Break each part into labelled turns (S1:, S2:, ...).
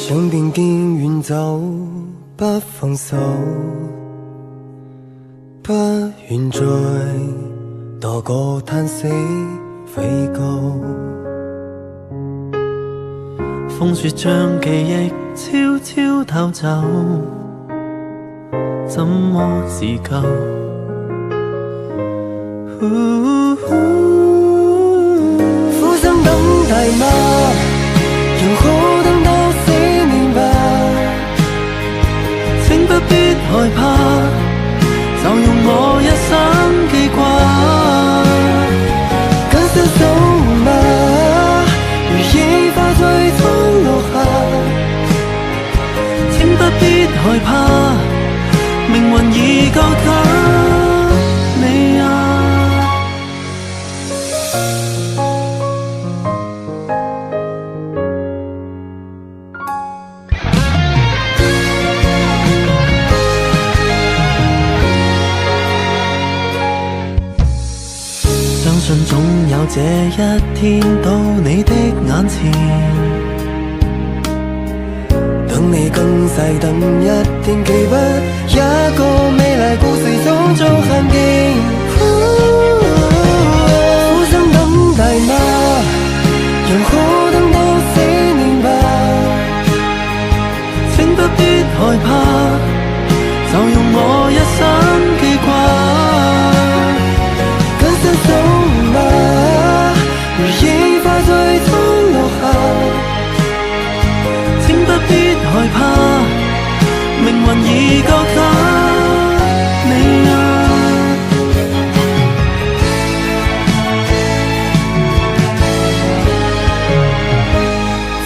S1: 想便見遠走，不放手，不願再多個嘆息飛高。
S2: 風雪將記憶悄悄偷走，怎麼自救？
S1: 苦心等待嗎？又可等到4年吧？
S2: 請不必害怕，就用我一生記掛。
S1: 緊伸手嗎？如野花最終落下。
S2: 請不必害怕，命運已交給你啊。相信總有這一天到你的眼前，
S1: 等你更細等一天，記不一個美麗故事種種痕跡。苦心等待嗎？又可等到4年吧？
S2: 請不必害怕，就用我一生記掛。
S1: 緊伸手嗎？如野花最終落下。
S2: 請不必害怕，命運已交給你啊。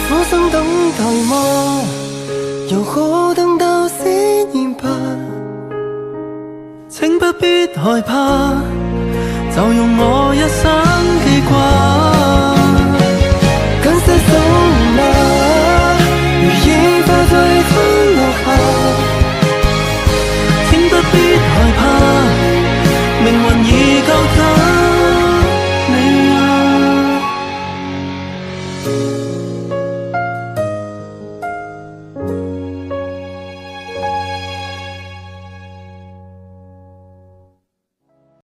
S1: 苦心等待嗎？又可等到4年吧？
S2: 請不必害怕，就用我一生記掛。